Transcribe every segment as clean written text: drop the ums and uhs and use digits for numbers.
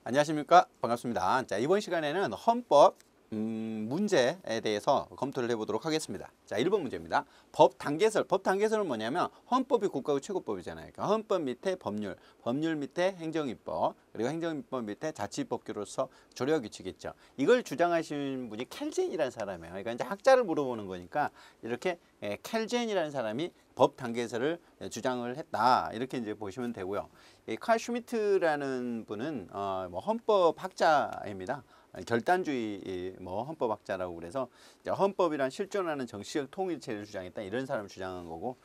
안녕하십니까, 반갑습니다. 자, 이번 시간에는 헌법 문제에 대해서 검토를 해보도록 하겠습니다. 자, 1번 문제입니다. 법 단계설은 뭐냐면 헌법이 국가의 최고법이잖아요. 그러니까 헌법 밑에 법률, 법률 밑에 행정입법, 그리고 행정입법 밑에 자치법규로서 조례규칙이겠죠. 이걸 주장하신 분이 켈젠이라는 사람이에요. 그러니까 이제 학자를 물어보는 거니까 이렇게 켈젠이라는 사람이 법 단계설을 주장을 했다, 이렇게 이제 보시면 되고요. 칼 슈미트라는 분은 뭐 헌법학자입니다. 결단주의 헌법학자라고 그래서 헌법이란 실존하는 정치적 통일체를 주장했다, 이런 사람을 주장한 거고,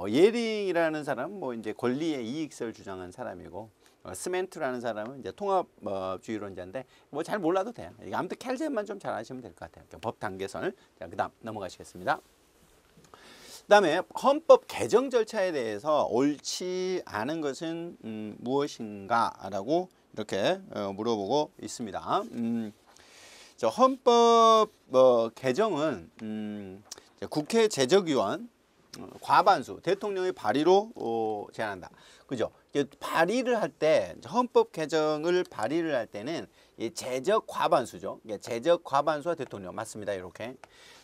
예링이라는 사람은 이제 권리의 이익성을 주장한 사람이고, 스멘트라는 사람은 이제 통합주의론자인데 잘 몰라도 돼요. 아무튼 켈젠만 좀 잘 아시면 될 것 같아요. 법 단계선을. 자, 그다음 넘어가시겠습니다. 그다음에 헌법 개정 절차에 대해서 옳지 않은 것은 무엇인가라고 이렇게 물어보고 있습니다. 저 헌법 개정은 국회 제적위원 과반수 대통령의 발의로 제안한다. 그죠? 발의를 할 때, 헌법 개정을 발의를 할 때는 이 제적 과반수죠. 제적 과반수와 대통령 맞습니다. 이렇게.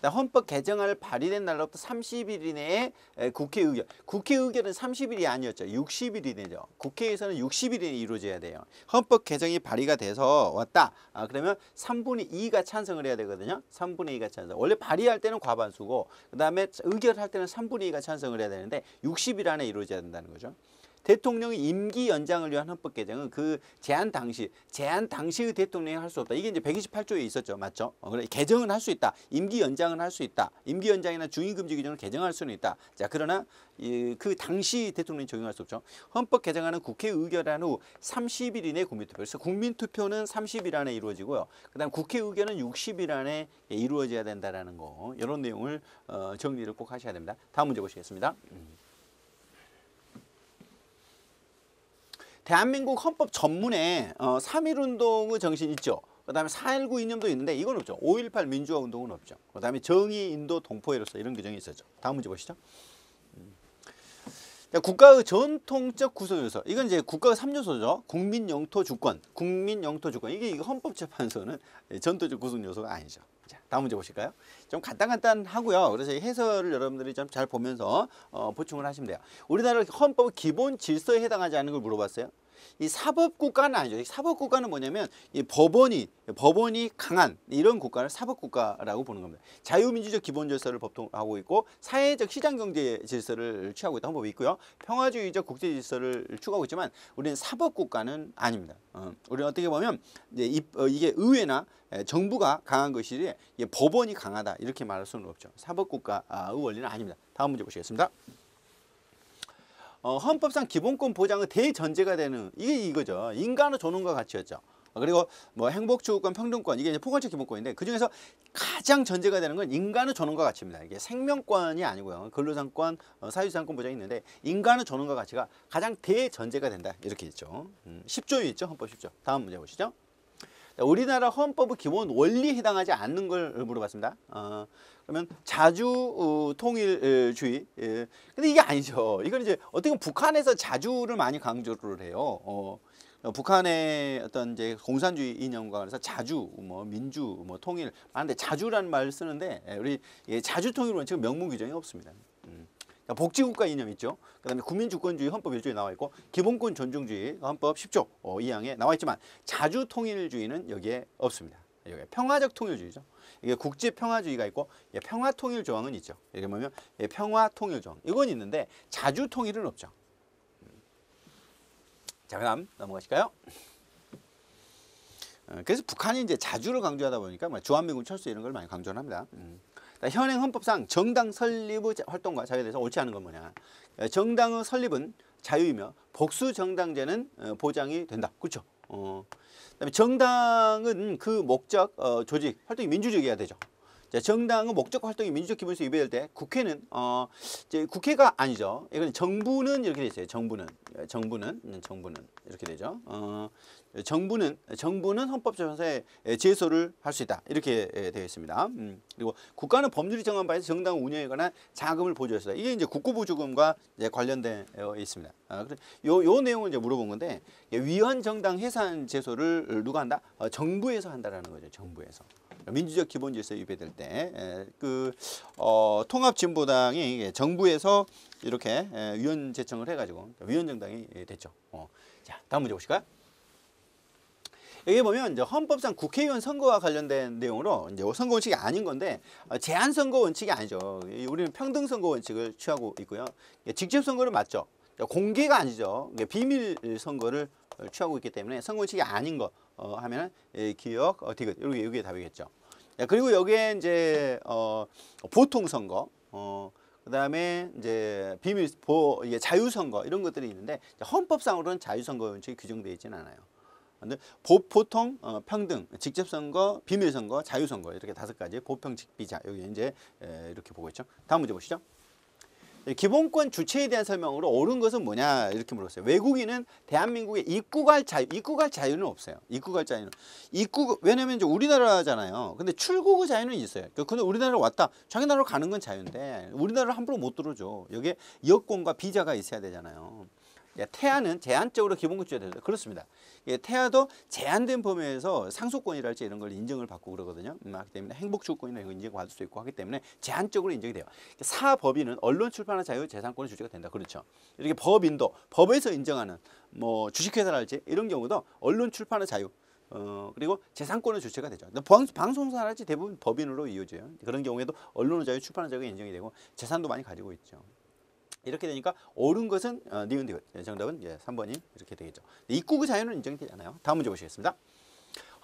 헌법 개정안을 발의된 날로부터 30일 이내에 국회 의결. 국회 의결은 30일이 아니었죠. 60일이 되죠. 국회에서는 60일이 이루어져야 돼요. 헌법 개정이 발의가 돼서 왔다. 그러면 3분의 2가 찬성을 해야 되거든요. 3분의 2가 찬성. 원래 발의할 때는 과반수고, 그 다음에 의결할 때는 3분의 2가 찬성을 해야 되는데 60일 안에 이루어져야 된다는 거죠. 대통령의 임기 연장을 위한 헌법 개정은 그 제안 당시의 대통령이 할 수 없다. 이게 이제 128조에 있었죠. 맞죠? 그래, 개정은 할 수 있다. 임기 연장은 할 수 있다. 임기 연장이나 중위 금지 규정을 개정할 수는 있다. 자, 그러나 그 당시 대통령이 적용할 수 없죠. 헌법 개정안은 국회 의결한 후 30일 이내 국민투표. 그래서 국민투표는 30일 안에 이루어지고요. 그다음 국회 의결은 60일 안에 이루어져야 된다라는 거. 이런 내용을 정리를 꼭 하셔야 됩니다. 다음 문제 보시겠습니다. 대한민국 헌법 전문에 3.1운동의 정신 있죠. 그 다음에 4.19 이념도 있는데 이건 없죠. 5.18 민주화 운동은 없죠. 그 다음에 정의, 인도, 동포애로서 이런 규정이 있었죠. 다음 문제 보시죠. 국가의 전통적 구성 요소. 이건 이제 국가의 3요소죠. 국민, 영토, 주권. 국민, 영토, 주권. 이게 헌법재판소는 전통적 구성 요소가 아니죠. 자, 다음 문제 보실까요? 좀 간단하고요. 그래서 해설을 여러분들이 좀 잘 보면서 보충을 하시면 돼요. 우리나라 헌법 기본 질서에 해당하지 않는 걸 물어봤어요. 이 사법국가는 아니죠. 사법국가는 뭐냐면 이 법원이 강한 이런 국가를 사법국가라고 보는 겁니다. 자유민주적 기본 질서를 법통하고 있고, 사회적 시장경제 질서를 취하고 있다 헌법이 있고요. 평화주의적 국제 질서를 추구하고 있지만 우리는 사법국가는 아닙니다. 우리는 어떻게 보면 이게 의회나 정부가 강한 것이지 법원이 강하다 이렇게 말할 수는 없죠. 사법국가의 원리는 아닙니다. 다음 문제 보시겠습니다. 헌법상 기본권 보장의 대전제가 되는 이게 이거죠. 인간의 존엄과 가치였죠. 그리고 행복, 추구권, 평등권, 이게 이제 포괄적 기본권인데 그 중에서 가장 전제가 되는 건 인간의 존엄과 가치입니다. 이게 생명권이 아니고요. 근로상권, 사유재산권 보장이 있는데 인간의 존엄과 가치가 가장 대전제가 된다. 이렇게 있죠. 10조에 있죠. 헌법 10조. 다음 문제 보시죠. 우리나라 헌법의 기본 원리에 해당하지 않는 걸 물어봤습니다. 그러면 자주 통일주의. 근데 이게 아니죠. 이건 이제 어떻게 보면 북한에서 자주를 많이 강조를 해요. 북한의 어떤 이제 공산주의 이념과 그래서 자주, 민주, 통일 하는데 자주라는 말을 쓰는데 우리 자주 통일 원칙은 명문 규정이 없습니다. 복지국가 이념 있죠. 그다음에 국민주권주의 헌법 1조에 나와 있고, 기본권 존중주의 헌법 10조 2항에 나와 있지만 자주 통일주의는 여기에 없습니다. 여기 평화적 통일주의죠. 이게 국제 평화주의가 있고 평화 통일 조항은 있죠. 이게 뭐냐면 평화 통일 조항 이건 있는데 자주 통일은 없죠. 자, 그다음 넘어가실까요? 그래서 북한이 이제 자주를 강조하다 보니까 주한미군 철수 이런 걸 많이 강조를 합니다. 현행 헌법상 정당 설립의 활동과 자유에 대해서 옳지 않은 건 뭐냐? 정당의 설립은 자유이며 복수 정당제는 보장이 된다. 그렇죠? 그다음에 정당은 그 목적, 조직, 활동이 민주적이어야 되죠. 자, 정당은 목적 활동이 민주적 기본에서 위배될 때 국회는 이제 국회가 아니죠. 이건 정부는 이렇게 돼 있어요. 정부는 이렇게 되죠. 정부는 헌법재판소에 제소를 할 수 있다. 이렇게 되어 있습니다. 그리고 국가는 법률이 정한 바에서 정당 운영에 관한 자금을 보조했다. 이게 이제 국고보조금과 이제 관련되어 있습니다. 요 내용을 이제 물어본 건데 위헌 정당 해산 제소를 누가 한다? 정부에서 한다라는 거죠. 정부에서. 민주적 기본 질서 위배될 때 통합진보당이 정부에서 이렇게 위헌 제청을 해가지고 위헌 정당이 됐죠. 자, 다음 문제 보실까요? 여기 보면 이제 헌법상 국회의원 선거와 관련된 내용으로 이제 선거 원칙이 아닌 건데 제한 선거 원칙이 아니죠. 우리는 평등 선거 원칙을 취하고 있고요. 직접 선거는 맞죠. 공개가 아니죠. 비밀 선거를 취하고 있기 때문에 선거 원칙이 아닌 거 하면은 기억, 디귿 이게 답이겠죠. 그리고 여기에 이제 보통 선거, 그다음에 이제 비밀 이게 자유 선거 이런 것들이 있는데 헌법상으로는 자유 선거 원칙이 규정되어 있지는 않아요. 근데 보통, 평등, 직접 선거, 비밀 선거, 자유 선거 이렇게 5가지 보평직비자 여기 이제 이렇게 보고 있죠. 다음 문제 보시죠. 기본권 주체에 대한 설명으로 옳은 것은 뭐냐 이렇게 물었어요. 외국인은 대한민국에 입국할 자유는 없어요. 입국할 자유는 왜냐면 이제 우리나라잖아요. 근데 출국의 자유는 있어요. 근데 우리나라로 왔다 자기 나라로 가는 건 자유인데 우리나라를 함부로 못 들어줘. 여기에 여권과 비자가 있어야 되잖아요. 태아는 제한적으로 기본권 주체가 되죠. 그렇습니다. 태아도 제한된 범위에서 상속권이랄지 이런 걸 인정을 받고 그러거든요. 하기 때문에 행복주권이나 이런 거 인정받을 수 있고 하기 때문에 제한적으로 인정이 돼요. 사법인은 언론 출판의 자유, 재산권의 주체가 된다. 그렇죠. 이렇게 법인도 법에서 인정하는 뭐 주식회사랄지 이런 경우도 언론 출판의 자유 그리고 재산권의 주체가 되죠. 방송사랄지 대부분 법인으로 이루어져요. 그런 경우에도 언론의 자유, 출판의 자유가 인정이 되고 재산도 많이 가지고 있죠. 이렇게 되니까 옳은 것은 니은 디귿. 정답은 3번이 이렇게 되겠죠. 입국의 자유는 인정되지 않아요. 다음 문제 보시겠습니다.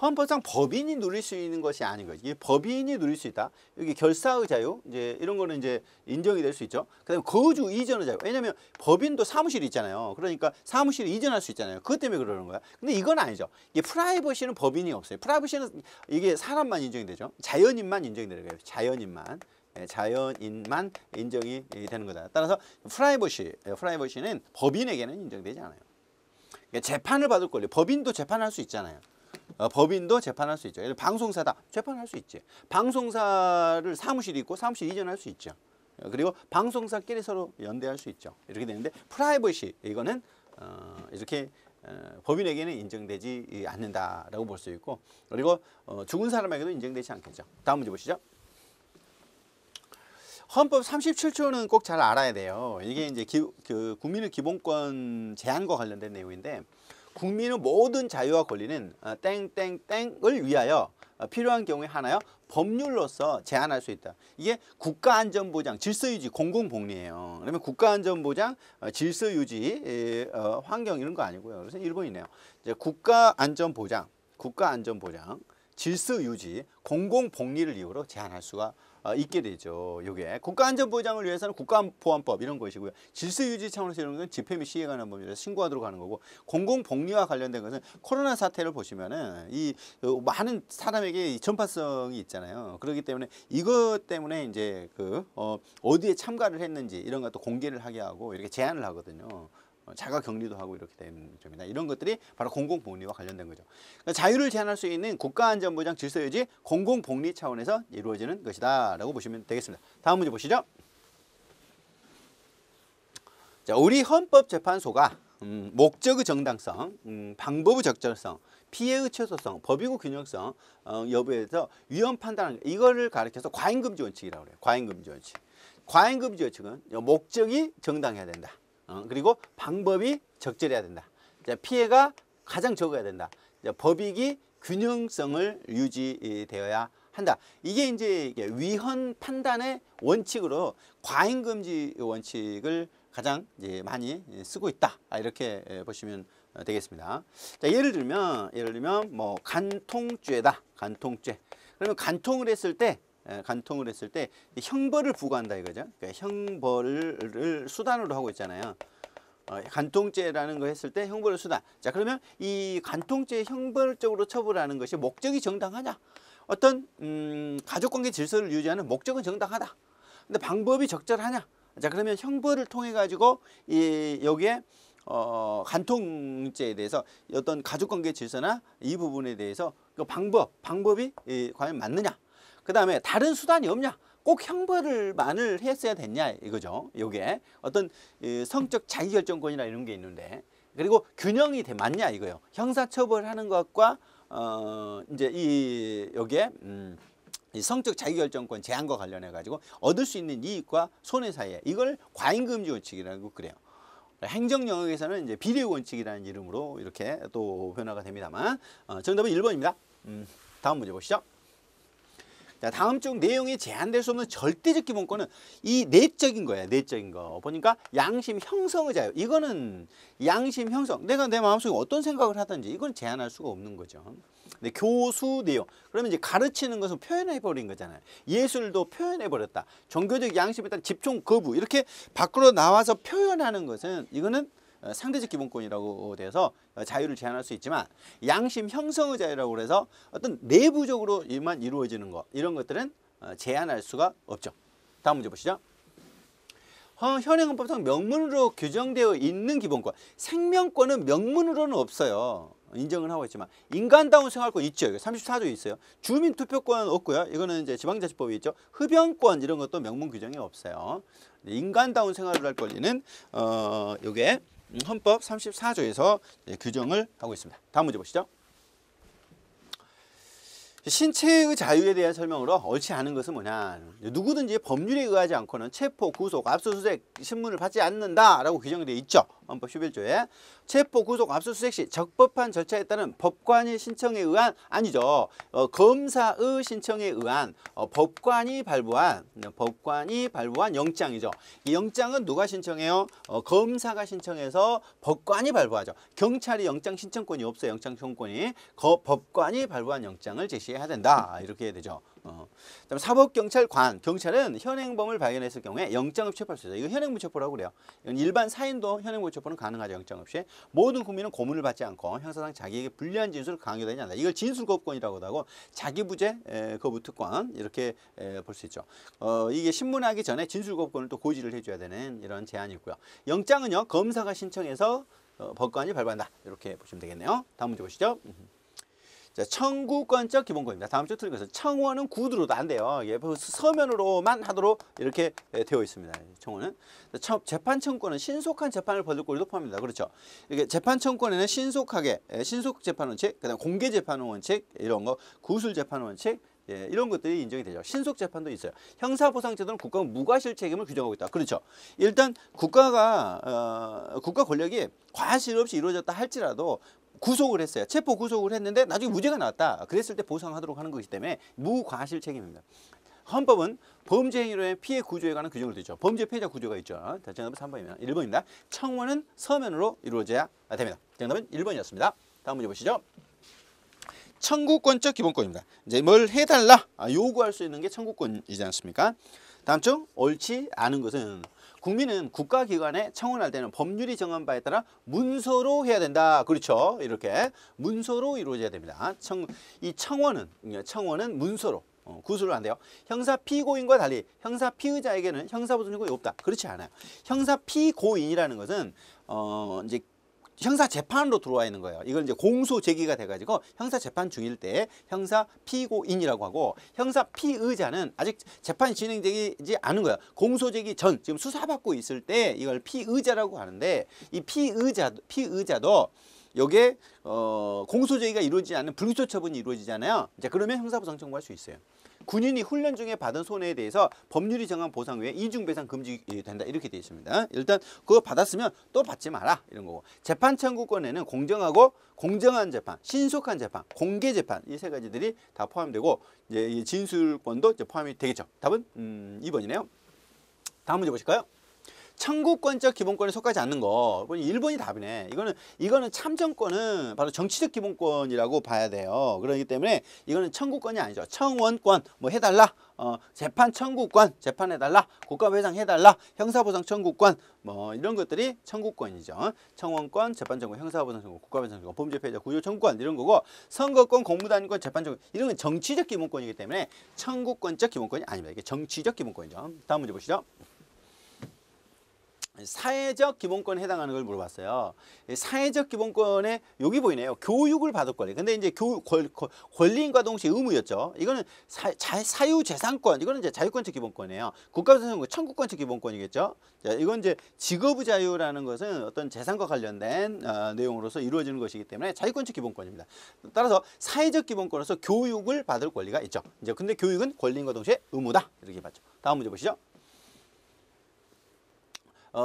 헌법상 법인이 누릴 수 있는 것이 아닌 거죠. 이게 법인이 누릴 수 있다. 여기 결사의 자유, 이제 이런 거는 이제 인정이 될 수 있죠. 그다음에 거주 이전의 자유. 왜냐하면 법인도 사무실이 있잖아요. 그러니까 사무실을 이전할 수 있잖아요. 그것 때문에 그러는 거야. 근데 이건 아니죠. 이게 프라이버시는 법인이 없어요. 프라이버시는 이게 사람만 인정이 되죠. 자연인만 인정이 되는 거예요. 자연인만 인정이 되는 거다. 따라서 프라이버시는 법인에게는 인정되지 않아요. 그러니까 재판을 받을 권리, 법인도 재판할 수 있잖아요. 법인도 재판할 수 있죠. 예를 들어 방송사다, 재판할 수 있지. 방송사를 사무실이 있고 사무실 이전할 수 있죠. 그리고 방송사끼리 서로 연대할 수 있죠. 이렇게 되는데 프라이버시 이거는 이렇게 법인에게는 인정되지 않는다라고 볼 수 있고, 그리고 죽은 사람에게도 인정되지 않겠죠. 다음 문제 보시죠. 헌법 37조는 꼭 잘 알아야 돼요. 이게 이제 국민의 기본권 제한과 관련된 내용인데, 국민의 모든 자유와 권리는 땡땡땡을 위하여 필요한 경우에 하나여 법률로서 제한할 수 있다. 이게 국가안전보장, 질서유지, 공공복리예요. 그러면 국가안전보장, 질서유지, 환경 이런 거 아니고요. 그래서 1번이네요. 이제 국가안전보장, 질서유지, 공공복리를 이유로 제한할 수가 있게 되죠. 요게 국가안전보장을 위해서는 국가보안법 이런 것이고요. 질서유지 차원에서 이런 건 집회 및 시위에 관한 법률에서 신고하도록 하는 거고, 공공복리와 관련된 것은 코로나 사태를 보시면은 이 많은 사람에게 전파성이 있잖아요. 그렇기 때문에 이것 때문에 이제 어디에 참가를 했는지 이런 것도 공개를 하게 하고 이렇게 제한을 하거든요. 자가 격리도 하고 이렇게 되는 점이다. 이런 것들이 바로 공공복리와 관련된 거죠. 그러니까 자유를 제한할 수 있는 국가안전보장, 질서유지, 공공복리 차원에서 이루어지는 것이다 라고 보시면 되겠습니다. 다음 문제 보시죠. 자, 우리 헌법재판소가 목적의 정당성, 방법의 적절성, 피해의 최소성, 법이고 균형성 여부에서 위헌 판단하는, 이거를 가리켜서 과잉금지 원칙이라고 그래요. 과잉금지 원칙. 과잉금지 원칙은 목적이 정당해야 된다. 그리고 방법이 적절해야 된다. 피해가 가장 적어야 된다. 법익이 균형성을 유지되어야 한다. 이게 이제 위헌 판단의 원칙으로 과잉금지 원칙을 가장 이제 많이 쓰고 있다. 이렇게 보시면 되겠습니다. 자, 예를 들면 뭐 간통죄다. 간통죄. 그러면 간통을 했을 때 형벌을 부과한다 이거죠. 그러니까 형벌을 수단으로 하고 있잖아요. 간통죄라는 거 했을 때 형벌을 수단. 자, 그러면 이 간통죄 형벌적으로 처벌하는 것이 목적이 정당하냐? 어떤 가족관계 질서를 유지하는 목적은 정당하다. 근데 방법이 적절하냐? 자, 그러면 형벌을 통해 가지고 여기에 간통죄에 대해서 어떤 가족관계 질서나 이 부분에 대해서 그 방법이 과연 맞느냐? 그 다음에 다른 수단이 없냐? 꼭 형벌을만을 했어야 됐냐 이거죠. 요게 어떤 성적 자기결정권이나 이런 게 있는데, 그리고 균형이 맞냐 이거예요. 형사처벌하는 것과 이제 여기에 이 성적 자기결정권 제한과 관련해 가지고 얻을 수 있는 이익과 손해 사이에, 이걸 과잉금지 원칙이라고 그래요. 행정 영역에서는 이제 비례 원칙이라는 이름으로 이렇게 또 변화가 됩니다만, 정답은 1번입니다. 다음 문제 보시죠. 자, 다음 중 내용이 제한될 수 없는 절대적 기본권은 이 내적인 거예요. 내적인 거. 보니까 양심 형성의 자유. 이거는 양심 형성. 내가 내 마음속에 어떤 생각을 하든지 이건 제한할 수가 없는 거죠. 근데 교수 내용. 그러면 이제 가르치는 것은 표현해 버린 거잖아요. 예술도 표현해 버렸다. 종교적 양심에 따른 집중 거부. 이렇게 밖으로 나와서 표현하는 것은 이거는 상대적 기본권이라고 돼서 자유를 제한할 수 있지만, 양심 형성의 자유라고 해서 어떤 내부적으로만 이루어지는 것, 이런 것들은 제한할 수가 없죠. 다음 문제 보시죠. 현행헌법상 명문으로 규정되어 있는 기본권. 생명권은 명문으로는 없어요. 인정을 하고 있지만 인간다운 생활권 있죠. 34조에 있어요. 주민투표권 없고요. 이거는 이제 지방자치법이 있죠. 흡연권 이런 것도 명문 규정이 없어요. 인간다운 생활을 할 권리는 요게 헌법 34조에서 규정을 하고 있습니다. 다음 문제 보시죠. 신체의 자유에 대한 설명으로 옳지 않은 것은 뭐냐. 누구든지 법률에 의하지 않고는 체포, 구속, 압수수색 신문을 받지 않는다라고 규정되어 있죠. 헌법 11조에. 체포, 구속, 압수수색 시 적법한 절차에 따른 법관의 신청에 의한, 아니죠. 검사의 신청에 의한 법관이 발부한 영장이죠. 이 영장은 누가 신청해요? 검사가 신청해서 법관이 발부하죠. 경찰이 영장 신청권이 없어요. 영장 신청권이. 법관이 발부한 영장을 제시해야 된다. 이렇게 되죠. 그다음에 사법경찰관, 경찰은 현행범을 발견했을 경우에 영장 없이 체포할 수 있어요. 이거 현행범 체포라고 그래요. 이건 일반 사인도 현행범 체포는 가능하죠. 영장 없이. 모든 국민은 고문을 받지 않고 형사상 자기에게 불리한 진술을 강요되지 않는다. 이걸 진술거부권이라고 하고 자기부재 거부특권 이렇게 볼 수 있죠. 이게 신문하기 전에 진술거부권을 또 고지를 해줘야 되는 이런 제한이 있고요. 영장은요, 검사가 신청해서 법관이 발부한다. 이렇게 보시면 되겠네요. 다음 문제 보시죠. 자, 청구권적 기본권입니다. 다음 주 틀린 것은 청원은 구두로도 안 돼요. 예, 서면으로만 하도록 이렇게 되어 있습니다. 청원은. 재판 청구권은 신속한 재판을 벌일 권리도 포함합니다. 그렇죠. 이게 재판 청구권에는 신속 재판 원칙, 그다음 공개 재판 원칙 이런 거, 구술 재판 원칙. 예, 이런 것들이 인정이 되죠. 신속 재판도 있어요. 형사보상제도는 국가가 무과실 책임을 규정하고 있다. 그렇죠. 일단 국가 권력이 과실 없이 이루어졌다 할지라도 구속을 했어요. 체포 구속을 했는데 나중에 무죄가 나왔다. 그랬을 때 보상하도록 하는 것이기 때문에 무과실 책임입니다. 헌법은 범죄 행위로 인한 피해 구조에 관한 규정을 두죠. 범죄 피해자 구조가 있죠. 정답은 3번입니다. 1번입니다. 청원은 서면으로 이루어져야 됩니다. 정답은 1번이었습니다. 다음 문제 보시죠. 청구권적 기본권입니다. 이제 뭘 해달라 요구할 수 있는 게 청구권이지 않습니까? 다음 중 옳지 않은 것은, 국민은 국가기관에 청원할 때는 법률이 정한 바에 따라 문서로 해야 된다. 그렇죠. 이렇게 문서로 이루어져야 됩니다. 이 청원은 문서로, 구술로 안 돼요. 형사 피고인과 달리 형사 피의자에게는 형사보상 청구권이 없다. 그렇지 않아요. 형사 피고인이라는 것은 이제 형사 재판으로 들어와 있는 거예요. 이걸 이제 공소 제기가 돼가지고 형사 재판 중일 때 형사 피고인이라고 하고, 형사 피의자는 아직 재판이 진행되지 않은 거예요. 공소 제기 전, 지금 수사받고 있을 때 이걸 피의자라고 하는데, 이 피의자도 요게 공소 제기가 이루어지지 않는 불기소 처분이 이루어지잖아요. 자, 그러면 형사보상 청구할 수 있어요. 군인이 훈련 중에 받은 손해에 대해서 법률이 정한 보상 외에 이중배상 금지된다. 이렇게 되어 있습니다. 일단 그거 받았으면 또 받지 마라. 이런 거고. 재판 청구권에는 공정한 재판, 신속한 재판, 공개 재판 이 세 가지들이 다 포함되고, 이제 이 진술권도 이제 포함이 되겠죠. 답은 2번이네요. 다음 문제 보실까요? 청구권적 기본권에 속하지 않는 거. 1번이 답이네. 이거는 참정권은 바로 정치적 기본권이라고 봐야 돼요. 그렇기 때문에 이거는 청구권이 아니죠. 청원권 뭐 해달라. 재판 청구권, 재판해달라. 국가배상 해달라. 형사보상 청구권 뭐 이런 것들이 청구권이죠. 청원권, 재판 청구, 형사보상 청구, 국가배상 청구, 범죄 피해자 구조 청구권 이런 거고, 선거권, 공무단위권, 재판 청구 이런 건 정치적 기본권이기 때문에 청구권적 기본권이 아닙니다. 이게 정치적 기본권이죠. 다음 문제 보시죠. 사회적 기본권에 해당하는 걸 물어봤어요. 사회적 기본권에 여기 보이네요. 교육을 받을 권리. 근데 이제 권리인과 동시에 의무였죠. 이거는 사유재산권. 이거는 이제 자유권적 기본권이에요. 국가배상 청구권적 기본권이겠죠. 자, 이건 이제 직업의 자유라는 것은 어떤 재산과 관련된 내용으로서 이루어지는 것이기 때문에 자유권적 기본권입니다. 따라서 사회적 기본권으로서 교육을 받을 권리가 있죠. 이제 근데 교육은 권리인과 동시에 의무다. 이렇게 봤죠. 다음 문제 보시죠.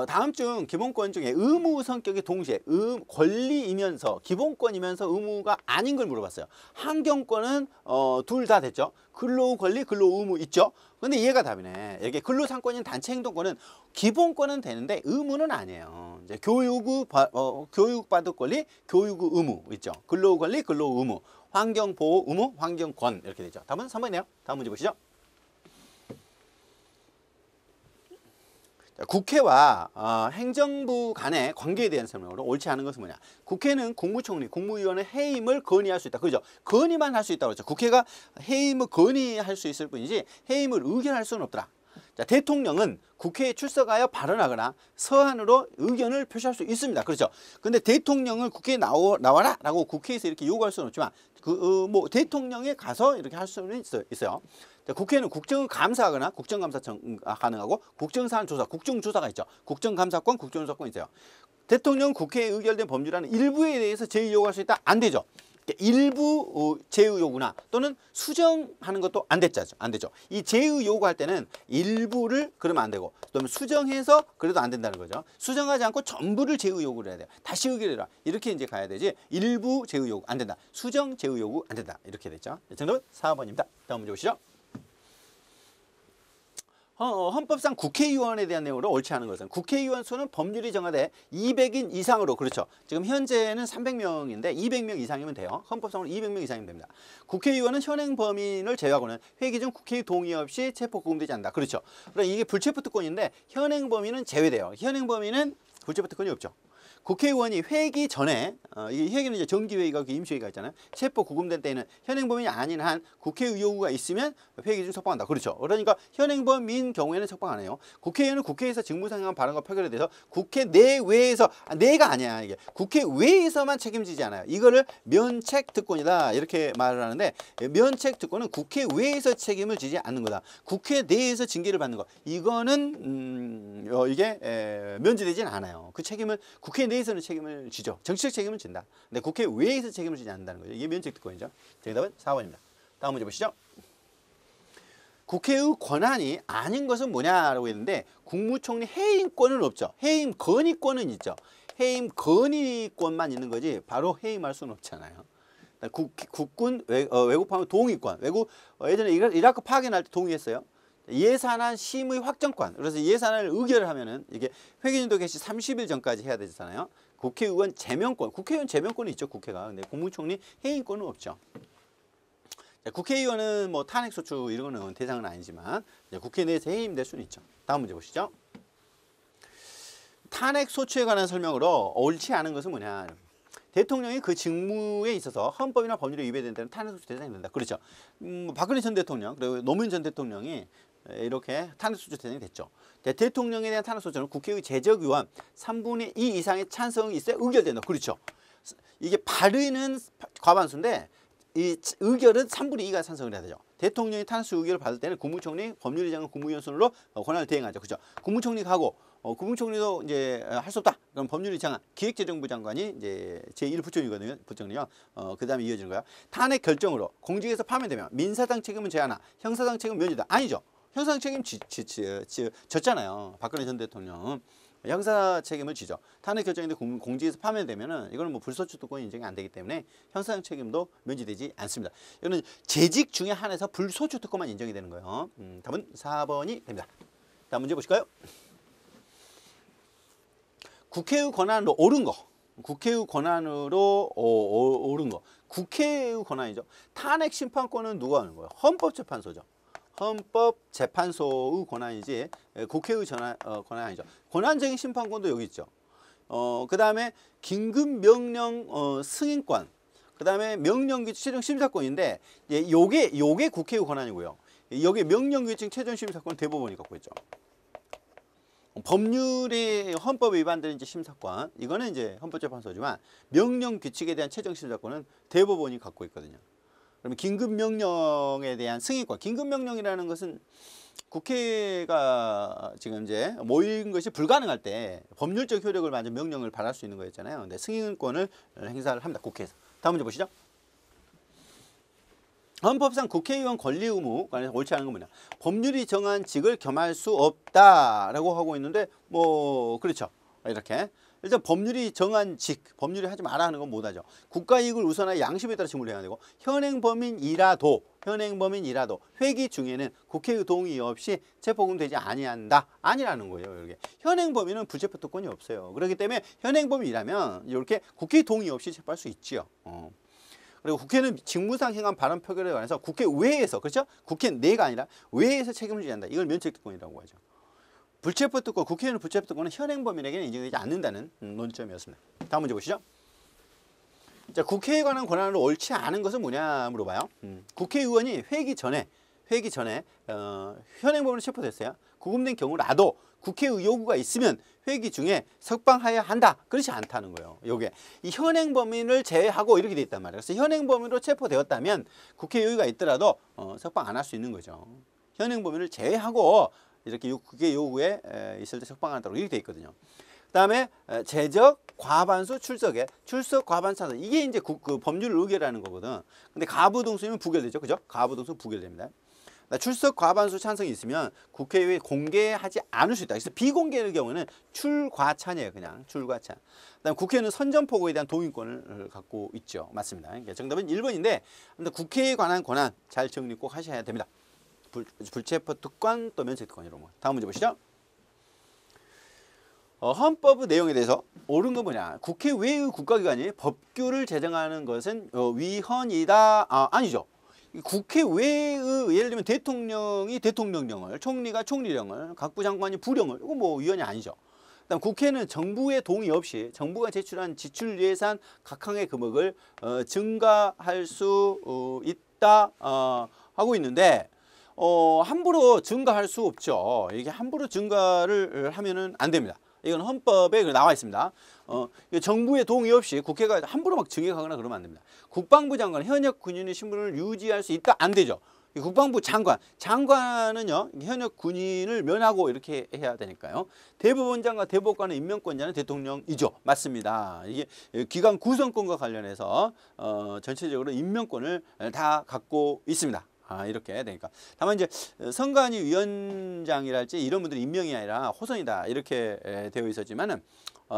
다음 중 기본권 중에 의무 성격이 동시에 권리이면서 기본권이면서 의무가 아닌 걸 물어봤어요. 환경권은 둘 다 됐죠. 근로 권리, 근로 의무 있죠. 근데 얘가 답이네. 이게 근로상권인 단체 행동권은 기본권은 되는데 의무는 아니에요. 이제 교육받을 권리, 교육의 의무 있죠. 근로 권리, 근로 의무, 환경보호 의무, 환경권 이렇게 되죠. 답은 3번이네요. 다음 문제 보시죠. 국회와 행정부 간의 관계에 대한 설명으로 옳지 않은 것은 뭐냐. 국회는 국무총리, 국무위원의 해임을 건의할 수 있다. 그죠? 건의만 할 수 있다고 그랬죠. 국회가 해임을 건의할 수 있을 뿐이지 해임을 의결할 수는 없더라. 자, 대통령은 국회에 출석하여 발언하거나 서한으로 의견을 표시할 수 있습니다. 그렇죠? 근데 대통령을 국회에 나와라 라고 국회에서 이렇게 요구할 수는 없지만 뭐 대통령에 가서 이렇게 할 수는 있어요. 자, 국회는 국정을 감사하거나 국정감사청 가능하고 국정사안 조사, 국정조사가 있죠. 국정감사권, 국정조사권 있어요. 대통령 국회에 의결된 법률안은 일부에 대해서 제의 요구할 수 있다? 안 되죠. 일부 제의 요구나 또는 수정하는 것도 안 되죠. 이 제의 요구할 때는 일부를 그러면 안 되고 또는 수정해서 그래도 안 된다는 거죠. 수정하지 않고 전부를 제의 요구를 해야 돼요. 다시 의결해라. 이렇게 이제 가야 되지. 일부 제의 요구 안 된다. 수정 제의 요구 안 된다. 이렇게 됐죠. 정답은 4번입니다. 다음 문제 보시죠. 헌법상 국회의원에 대한 내용으로 옳지 않은 것은 국회의원 수는 법률이 정하되 200인 이상으로 그렇죠. 지금 현재는 300명인데 200명 이상이면 돼요. 헌법상으로 200명 이상이면 됩니다. 국회의원은 현행 범인을 제외하고는 회기 중 국회의 동의 없이 체포 구금되지 않는다. 그렇죠. 그럼 이게 불체포 특권인데 현행 범인은 제외돼요. 현행 범인은 불체포 특권이 없죠. 국회의원이 회기 전에 이게 회기는 이제 정기회의가 임시회의가 있잖아요. 체포 구금된 때에는 현행범인이 아닌 한 국회의 요구가 있으면 회기 중 석방한다. 그렇죠. 그러니까 현행범인 경우에는 석방 안 해요. 국회의원은 국회에서 직무상정한 발언과 표결에 대해서 국회 내외에서 내가 아니야 이게 국회 외에서만 책임지지 않아요. 이거를 면책 특권이다 이렇게 말을 하는데 면책 특권은 국회 외에서 책임을 지지 않는 거다. 국회 내에서 징계를 받는 거 이거는 이게 면제되지는 않아요. 그 책임을 국회 내에서는 책임을 지죠. 정치적 책임을 진다. 근데 국회 외에서 책임을 지지 않는다는 거죠. 이게 면책 특권이죠. 정답은 4번입니다. 다음 문제 보시죠. 국회의 권한이 아닌 것은 뭐냐라고 했는데 국무총리 해임권은 없죠. 해임 건의권은 있죠. 해임 건의권만 있는 거지 바로 해임할 수는 없잖아요. 국군 외국파면 동의권. 예전에 이라크 파견할 때 동의했어요. 예산안 심의 확정권. 그래서 예산안을 의결을 하면은 이게 회기년도 개시 30일 전까지 해야 되잖아요. 국회의원 제명권. 국회의원 제명권이 있죠. 국회가. 근데 국무총리 해임권은 없죠. 자, 국회의원은 뭐 탄핵소추 이런 거는 대상은 아니지만 국회 내에서 해임될 수는 있죠. 다음 문제 보시죠. 탄핵소추에 관한 설명으로 옳지 않은 것은 뭐냐. 대통령이 그 직무에 있어서 헌법이나 법률에 위배된 데는 탄핵소추 대상이 된다. 그렇죠. 박근혜 전 대통령 그리고 노무현 전 대통령이 이렇게 탄핵소추 대상이 됐죠. 대통령에 대한 탄핵소추는 국회의 제적의원 3분의 2 이상의 찬성이 있어야 의결된다. 그렇죠. 이게 발의는 과반수인데 이 의결은 3분의 2가 찬성을 해야 되죠. 대통령이 탄핵소추 의결을 받을 때는 국무총리, 법률위 장관, 국무위원 순으로 권한을 대행하죠. 그렇죠. 국무총리 가고 국무총리도 이제 할 수 없다. 그럼 법률위 장관, 기획재정부 장관이 이제 제1부총리거든요. 부총리요. 그다음에 이어지는 거야. 탄핵 결정으로 공직에서 파면되면 민사상 책임은 제하나 형사상 책임 면제다. 아니죠. 형사상 책임 졌잖아요. 박근혜 전 대통령. 형사 책임을 지죠. 탄핵 결정인데 공직에서 파면되면은 이거는 뭐 불소추 특권 인정이 안 되기 때문에 형사상 책임도 면제되지 않습니다. 이거는 재직 중에 한해서 불소추 특권만 인정이 되는 거예요. 답은 4번이 됩니다. 다음 문제 보실까요? 국회의 권한으로 옳은 거. 국회의 권한으로 옳은 거. 국회의 권한이죠. 탄핵 심판권은 누가 하는 거예요? 헌법재판소죠. 헌법재판소의 권한이지 국회의 권한 아니죠. 권한쟁의 심판권도 여기 있죠. 그 다음에 긴급명령 승인권, 그 다음에 명령규칙 최종심사권인데 요게 국회의 권한이고요. 여기 명령규칙 최종심사권은 대법원이 갖고 있죠. 법률이 헌법 위반되는 이제 심사권, 이거는 이제 헌법재판소지만 명령규칙에 대한 최종심사권은 대법원이 갖고 있거든요. 그러면 긴급명령에 대한 승인권, 긴급명령이라는 것은 국회가 지금 이제 모인 것이 불가능할 때 법률적 효력을 가진 명령을 발할 수 있는 거였잖아요. 근데 승인권을 행사를 합니다. 국회에서. 다음 문제 보시죠. 헌법상 국회의원 권리 의무 관해서 옳지 않은 건 뭐냐? 법률이 정한 직을 겸할 수 없다라고 하고 있는데 뭐 그렇죠. 이렇게 일단 법률이 정한 직, 법률이 하지 마라 하는 건 못하죠. 국가이익을 우선하여 양심에 따라 직무를 해야 되고 현행범인이라도 회기 중에는 국회의 동의 없이 체포금되지 아니한다. 아니라는 거예요. 이게 현행범인은 불체포 특권이 없어요. 그렇기 때문에 현행범이라면 이렇게 국회의 동의 없이 체포할 수 있지요. 그리고 국회는 직무상 행한 발언 표결에 관해서 국회 외에서, 그렇죠? 국회 내가 아니라 외에서 책임을 지야 한다. 이걸 면책특권이라고 하죠. 불체포특권, 국회의원 불체포특권은 현행범인에게는 인정되지 않는다는 논점이었습니다. 다음 문제 보시죠. 자, 국회에 관한 권한으로 옳지 않은 것은 뭐냐 물어봐요. 국회의원이 회기 전에 현행범으로 체포됐어요. 구금된 경우라도 국회의 요구가 있으면 회기 중에 석방해야 한다. 그렇지 않다는 거예요. 요게 이 현행범인을 제외하고 이렇게 돼 있단 말이에요. 그래서 현행범인으로 체포되었다면 국회 요구가 있더라도 석방 안 할 수 있는 거죠. 현행범인을 제외하고 이렇게 국회 요구에 있을 때 석방한다고 이렇게 돼 있거든요. 그다음에 제적 과반수 출석 과반 찬성, 이게 이제 그 법률 의결하는 거거든. 근데 가부동수면 부결되죠, 그죠? 가부동수 부결됩니다. 출석 과반수 찬성이 있으면 국회에 공개하지 않을 수 있다. 그래서 비공개의 경우는 출과찬이에요, 그냥 출과찬. 그다음 국회는 선전포고에 대한 동의권을 갖고 있죠, 맞습니다. 그러니까 정답은 1번인데, 국회에 관한 권한 잘 정리 꼭 하셔야 됩니다. 불체포특권 또 면책특권 이런 거. 다음 문제 보시죠. 헌법 내용에 대해서 옳은 건 뭐냐? 국회 외의 국가기관이 법규를 제정하는 것은 위헌이다. 아니죠. 국회 외의, 예를 들면 대통령이 대통령령을, 총리가 총리령을, 각부 장관이 부령을, 이거 뭐 위헌이 아니죠. 그다음 국회는 정부의 동의 없이 정부가 제출한 지출 예산 각항의 금액을 증가할 수 있다 하고 있는데, 함부로 증가할 수 없죠. 이게 함부로 증가를 하면은 안 됩니다. 이건 헌법에 나와 있습니다. 정부의 동의 없이 국회가 함부로 막 증액하거나 그러면 안 됩니다. 국방부 장관 현역 군인의 신분을 유지할 수 있다? 안 되죠. 국방부 장관은요, 현역 군인을 면하고 이렇게 해야 되니까요. 대법원장과 대법관의 임명권자는 대통령이죠. 맞습니다. 이게 기관 구성권과 관련해서 전체적으로 임명권을 다 갖고 있습니다. 이렇게 되니까. 다만 이제 선관위 위원장이랄지 이런 분들이 임명이 아니라 호선이다 이렇게 되어 있었지만은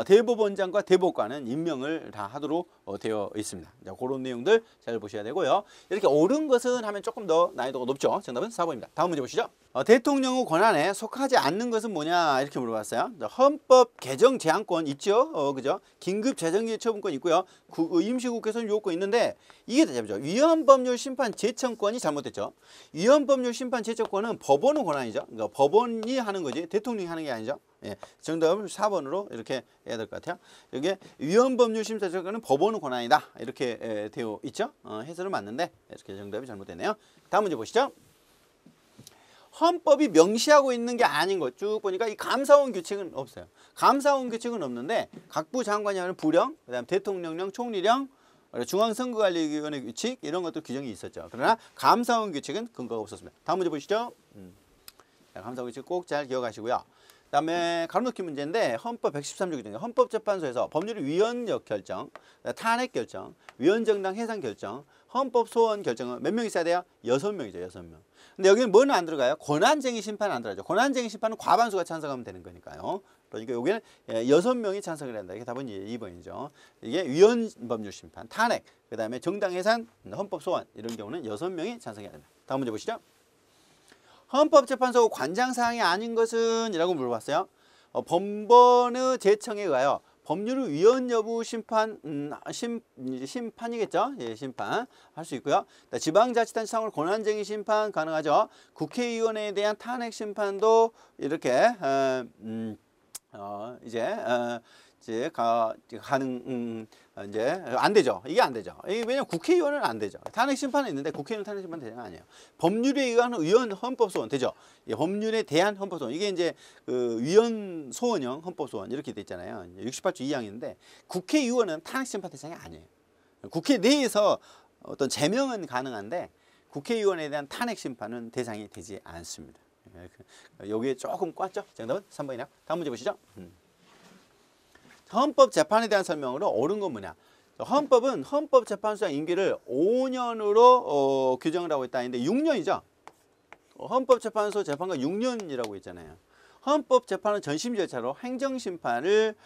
대법원장과 대법관은 임명을 다 하도록 되어 있습니다. 그런 내용들 잘 보셔야 되고요. 이렇게 옳은 것은 하면 조금 더 난이도가 높죠. 정답은 4번입니다. 다음 문제 보시죠. 대통령의 권한에 속하지 않는 것은 뭐냐 이렇게 물어봤어요. 헌법 개정 제한권 있죠. 그죠? 긴급 재정기 처분권 있고요. 임시국회 선임 요구권 있는데 이게 대답이죠. 위헌법률 심판 제청권이 잘못됐죠. 위헌법률 심판 제청권은 법원의 권한이죠. 그러니까 법원이 하는 거지 대통령이 하는 게 아니죠. 예, 정답은 4번으로 이렇게 해야 될 것 같아요. 여기 위헌법률 심사 제청권은 법원의 권한이다 이렇게 되어 있죠. 해설은 맞는데 이렇게 정답이 잘못됐네요. 다음 문제 보시죠. 헌법이 명시하고 있는 게 아닌 것 쭉 보니까 이 감사원 규칙은 없어요. 감사원 규칙은 없는데 각부 장관이 하는 부령, 그다음 대통령령, 총리령, 중앙선거관리위원회 규칙 이런 것도 규정이 있었죠. 그러나 감사원 규칙은 근거가 없었습니다. 다음 문제 보시죠. 감사원 규칙 꼭 잘 기억하시고요. 그다음에 가로놓기 문제인데 헌법 113조 규정, 헌법재판소에서 법률의 위헌적 결정, 탄핵 결정, 위헌정당 해산 결정, 헌법 소원 결정은 몇 명 있어야 돼요? 6명이죠. 6명. 근데 여기는 뭐는 안 들어가요? 권한쟁의 심판은 안 들어가죠. 권한쟁의 심판은 과반수가 찬성하면 되는 거니까요. 그러니까 여기는 6명이 찬성을 한다. 이게 답은 2번이죠. 이게 위헌법률 심판, 탄핵, 그 다음에 정당 해산, 헌법 소원 이런 경우는 6명이 찬성해야 된다. 다음 문제 보시죠. 헌법재판소 관장사항이 아닌 것은? 이라고 물어봤어요. 법원의 제청에 의하여 법률 위헌 여부 심판이겠죠. 예, 심판 할 수 있고요. 지방자치단체 상황을 권한쟁의 심판 가능하죠. 국회의원에 대한 탄핵 심판도 이렇게 이제 가능 이제 안 되죠. 이게 안 되죠. 이게 왜냐면 국회의원은 안 되죠. 탄핵 심판은 있는데 국회의원 탄핵 심판 대상 아니에요. 법률에 의한 위헌 헌법 소원 되죠. 예, 법률에 대한 헌법 소원 이게 이제 그 위헌 소원형 헌법 소원 이렇게 돼 있잖아요. 68조 2항인데 국회의원은 탄핵 심판 대상이 아니에요. 국회 내에서 어떤 제명은 가능한데 국회의원에 대한 탄핵 심판은 대상이 되지 않습니다. 여기에 조금 꽈죠. 정답은 3번이네요. 다음 문제 보시죠. 헌법 재판에 대한 설명으로 옳은 건 뭐냐? 헌법은 헌법재판소장 임기를 5년으로 규정을 하고 있다는데 6년이죠. 헌법재판소 재판관 6년이라고 있잖아요. 헌법재판은 전심 절차로 행정심판을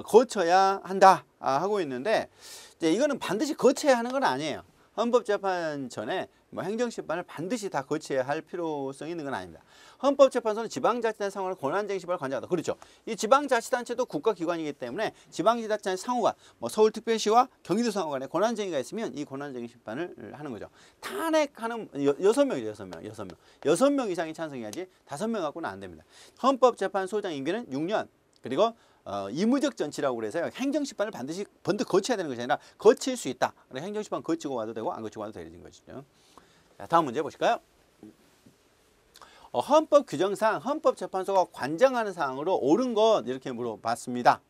거쳐야 한다 하고 있는데 이제 이거는 반드시 거쳐야 하는 건 아니에요. 헌법재판 전에 뭐 행정심판을 반드시 다 거쳐야 할 필요성이 있는 건 아닙니다. 헌법재판소는 지방자치단체 상호를 권한쟁의심판을 관장한다. 그렇죠. 이 지방자치단체도 국가기관이기 때문에 지방자치단체 상호가 뭐 서울특별시와 경기도상호 간에 권한쟁의가 있으면 이 권한쟁의심판을 하는 거죠. 탄핵하는 6명이죠. 6명 이상이 찬성해야지 5명 갖고는 안 됩니다. 헌법재판소장 임기는 6년 그리고 이무적 전치라고 그래서 행정심판을 반드시 번뜩 거쳐야 되는 것이 아니라 거칠 수 있다. 행정심판 거치고 와도 되고 안 거치고 와도 되는 것이죠. 자, 다음 문제 보실까요? 헌법 규정상 헌법재판소가 관장하는 사항으로 옳은 것 이렇게 물어봤습니다.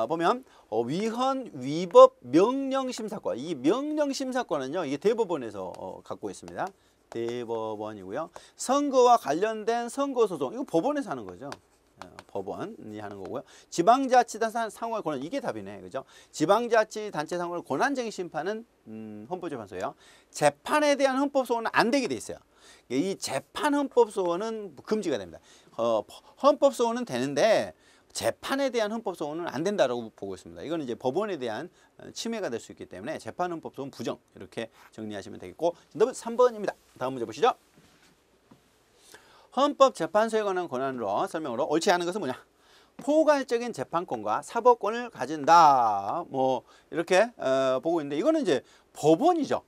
보면 위헌, 위법, 명령심사권 이 명령심사권은요 이게 대법원에서 갖고 있습니다. 대법원이고요. 선거와 관련된 선거소송 이거 법원에서 하는 거죠. 법원이 하는 거고요. 지방자치단체 상호의 권한 이게 답이네, 그죠? 지방자치단체 상호의 권한쟁의 심판은 헌법재판소예요. 재판에 대한 헌법소원은 안 되게 돼 있어요. 이 재판 헌법소원은 금지가 됩니다. 헌법소원은 되는데 재판에 대한 헌법소원은 안 된다라고 보고 있습니다. 이거는 이제 법원에 대한 침해가 될 수 있기 때문에 재판 헌법소원 부정 이렇게 정리하시면 되겠고, 정답은 3번입니다. 다음 문제 보시죠. 헌법재판소에 관한 권한으로 설명으로 옳지 않은 것은 뭐냐? 포괄적인 재판권과 사법권을 가진다. 뭐 이렇게 보고 있는데 이거는 이제 법원이죠.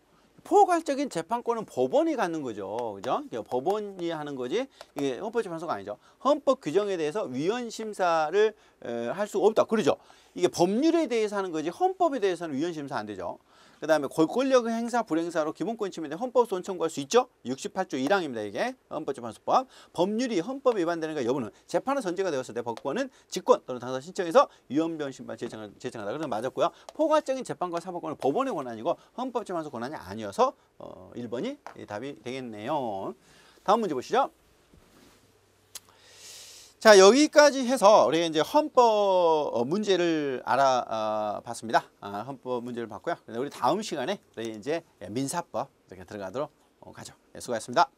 포괄적인 재판권은 법원이 갖는 거죠. 그죠? 법원이 하는 거지. 이게 헌법재판소가 아니죠. 헌법 규정에 대해서 위헌 심사를 할 수 없다. 그러죠. 이게 법률에 대해서 하는 거지 헌법에 대해서는 위헌 심사 안 되죠. 그 다음에 권력 행사 불행사로 기본권 침해된 헌법소원 청구할 수 있죠. 68조 1항입니다. 이게 헌법재판소법. 법률이 헌법에 위반되는가 여부는 재판은 선제가 되었을 때 법관은 직권 또는 당사 신청해서 위헌변 심판 제청하다. 그래서 맞았고요. 포괄적인 재판과 사법권은 법원의 권한이고 헌법재판소 권한이 아니어서 1번이 답이 되겠네요. 다음 문제 보시죠. 자, 여기까지 해서 우리 이제 헌법 문제를 알아봤습니다. 헌법 문제를 봤고요. 우리 다음 시간에 우리 이제 민사법 이렇게 들어가도록 하죠. 네, 수고하셨습니다.